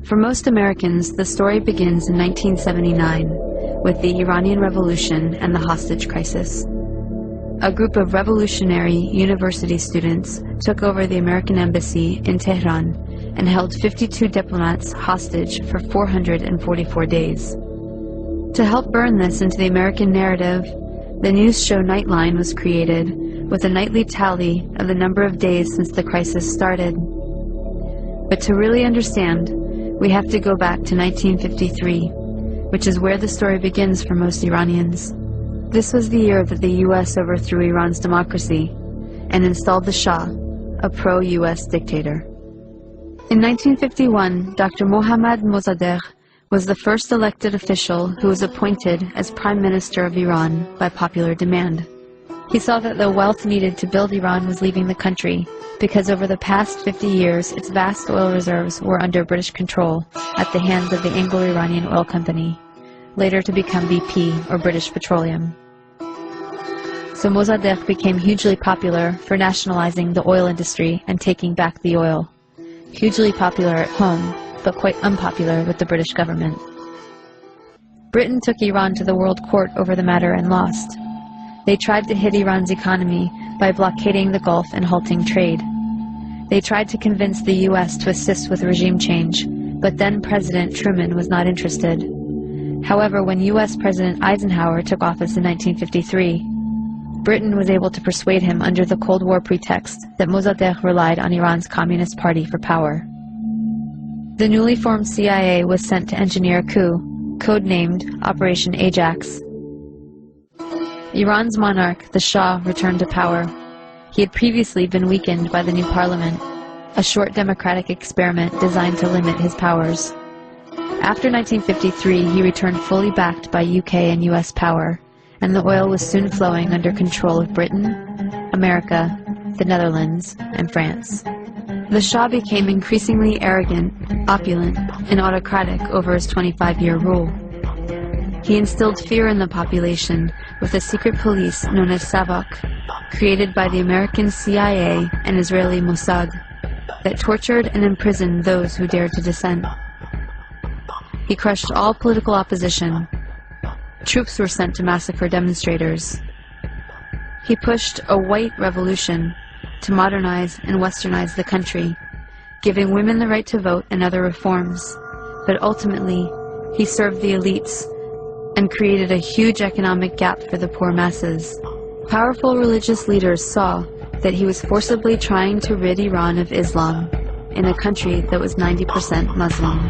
For most Americans, the story begins in 1979 with the Iranian Revolution and the hostage crisis. A group of revolutionary university students took over the American embassy in Tehran and held 52 diplomats hostage for 444 days. To help burn this into the American narrative, the news show Nightline was created with a nightly tally of the number of days since the crisis started. But to really understand, we have to go back to 1953, which is where the story begins for most Iranians. This was the year that the U.S. overthrew Iran's democracy and installed the Shah, a pro-U.S. dictator. In 1951, Dr. Mohammad Mossadegh was the first elected official who was appointed as Prime Minister of Iran by popular demand. He saw that the wealth needed to build Iran was leaving the country because over the past 50 years its vast oil reserves were under British control at the hands of the Anglo-Iranian Oil Company, later to become BP or British Petroleum. So Mossadegh became hugely popular for nationalizing the oil industry and taking back the oil. Hugely popular at home, but quite unpopular with the British government. Britain took Iran to the World Court over the matter and lost. They tried to hit Iran's economy by blockading the Gulf and halting trade. They tried to convince the U.S. to assist with regime change, but then President Truman was not interested. However, when U.S. President Eisenhower took office in 1953, Britain was able to persuade him under the Cold War pretext that Mossadegh relied on Iran's Communist Party for power. The newly formed CIA was sent to engineer a coup, codenamed Operation Ajax. Iran's monarch, the Shah, returned to power. He had previously been weakened by the new parliament, a short democratic experiment designed to limit his powers. After 1953, he returned fully backed by UK and US power, and the oil was soon flowing under control of Britain, America, the Netherlands, and France. The Shah became increasingly arrogant, opulent, and autocratic over his 25-year rule. He instilled fear in the population with a secret police known as Savak, created by the American CIA and Israeli Mossad, that tortured and imprisoned those who dared to dissent. He crushed all political opposition. Troops were sent to massacre demonstrators. He pushed a white revolution to modernize and westernize the country, giving women the right to vote and other reforms. But ultimately, he served the elites and created a huge economic gap for the poor masses. Powerful religious leaders saw that he was forcibly trying to rid Iran of Islam in a country that was 90% Muslim.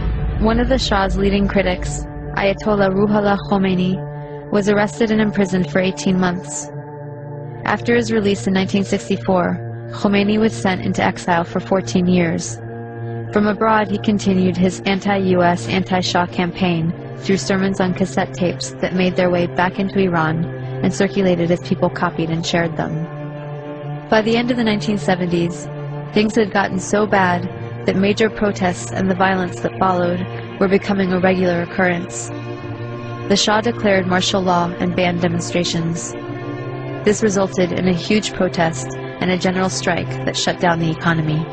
One of the Shah's leading critics, Ayatollah Ruhollah Khomeini, was arrested and imprisoned for 18 months. After his release in 1964, Khomeini was sent into exile for 14 years. From abroad, he continued his anti-US, anti-Shah campaign through sermons on cassette tapes that made their way back into Iran and circulated as people copied and shared them. By the end of the 1970s, things had gotten so bad that major protests and the violence that followed were becoming a regular occurrence. The Shah declared martial law and banned demonstrations. This resulted in a huge protest and a general strike that shut down the economy.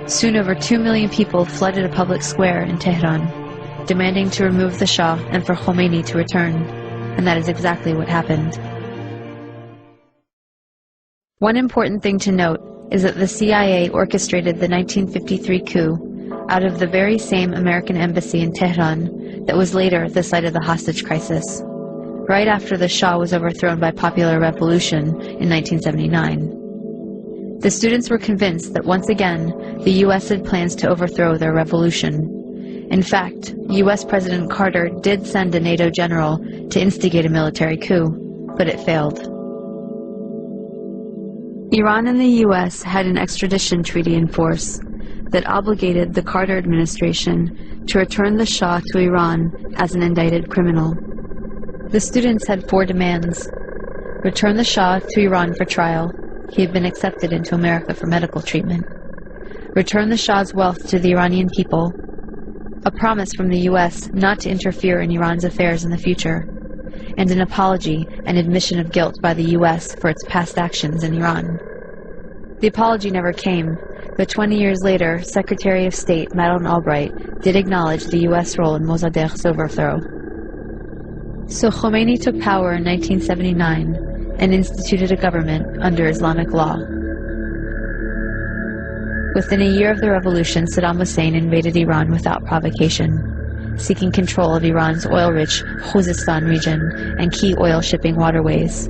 Soon over 2 million people flooded a public square in Tehran, demanding to remove the Shah and for Khomeini to return, and that is exactly what happened. One important thing to note is that the CIA orchestrated the 1953 coup out of the very same American embassy in Tehran that was later the site of the hostage crisis, right after the Shah was overthrown by popular revolution in 1979. The students were convinced that once again, the U.S. had plans to overthrow their revolution. In fact, U.S. President Carter did send a NATO general to instigate a military coup, but it failed. Iran and the U.S. had an extradition treaty in force that obligated the Carter administration to return the Shah to Iran as an indicted criminal. The students had 4 demands. Return the Shah to Iran for trial. He had been accepted into America for medical treatment. Return the Shah's wealth to the Iranian people. A promise from the U.S. not to interfere in Iran's affairs in the future. And an apology and admission of guilt by the U.S. for its past actions in Iran. The apology never came. But 20 years later, Secretary of State Madeleine Albright did acknowledge the U.S. role in Mossadegh's overthrow. So Khomeini took power in 1979 and instituted a government under Islamic law. Within a year of the revolution, Saddam Hussein invaded Iran without provocation, seeking control of Iran's oil-rich Khuzestan region and key oil shipping waterways.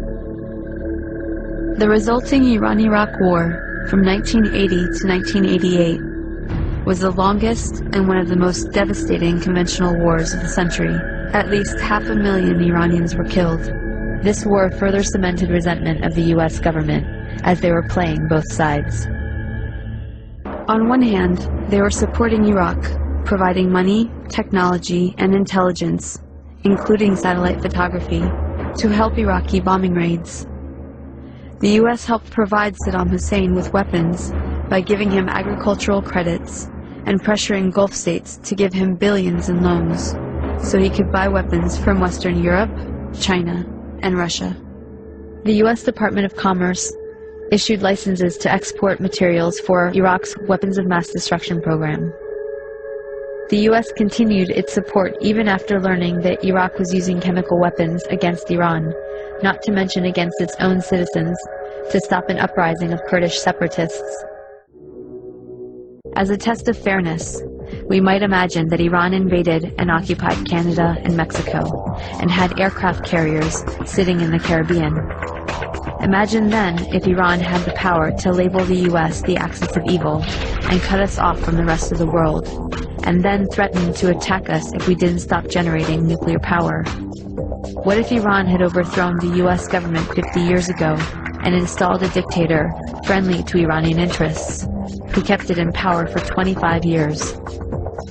The resulting Iran-Iraq War from 1980 to 1988 was the longest and one of the most devastating conventional wars of the century. At least 500,000 Iranians were killed. This war further cemented resentment of the U.S. government, as they were playing both sides. On one hand, they were supporting Iraq, providing money, technology, and intelligence, including satellite photography, to help Iraqi bombing raids. The U.S. helped provide Saddam Hussein with weapons by giving him agricultural credits and pressuring Gulf states to give him billions in loans, so he could buy weapons from Western Europe, China, and Russia. The U.S. Department of Commerce issued licenses to export materials for Iraq's weapons of mass destruction program. The U.S. continued its support even after learning that Iraq was using chemical weapons against Iran, not to mention against its own citizens, to stop an uprising of Kurdish separatists. As a test of fairness, we might imagine that Iran invaded and occupied Canada and Mexico, and had aircraft carriers sitting in the Caribbean. Imagine then if Iran had the power to label the U.S. the axis of evil and cut us off from the rest of the world, and then threaten to attack us if we didn't stop generating nuclear power. What if Iran had overthrown the U.S. government 50 years ago and installed a dictator friendly to Iranian interests, who kept it in power for 25 years?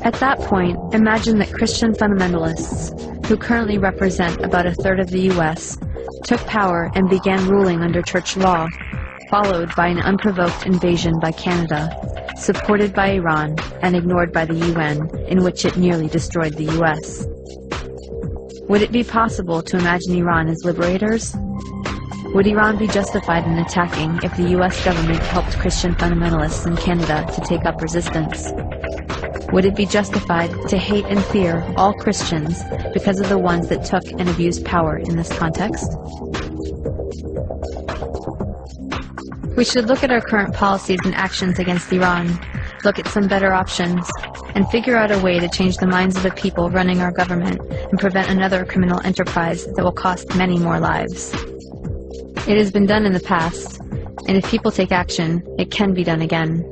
At that point, imagine that Christian fundamentalists, who currently represent about a third of the U.S., took power and began ruling under church law, followed by an unprovoked invasion by Canada, supported by Iran and ignored by the UN, in which it nearly destroyed the U.S. Would it be possible to imagine Iran as liberators? Would Iran be justified in attacking if the U.S. government helped Christian fundamentalists in Canada to take up resistance? Would it be justified to hate and fear all Christians because of the ones that took and abused power in this context? We should look at our current policies and actions against Iran, look at some better options, and figure out a way to change the minds of the people running our government and prevent another criminal enterprise that will cost many more lives. It has been done in the past, and if people take action, it can be done again.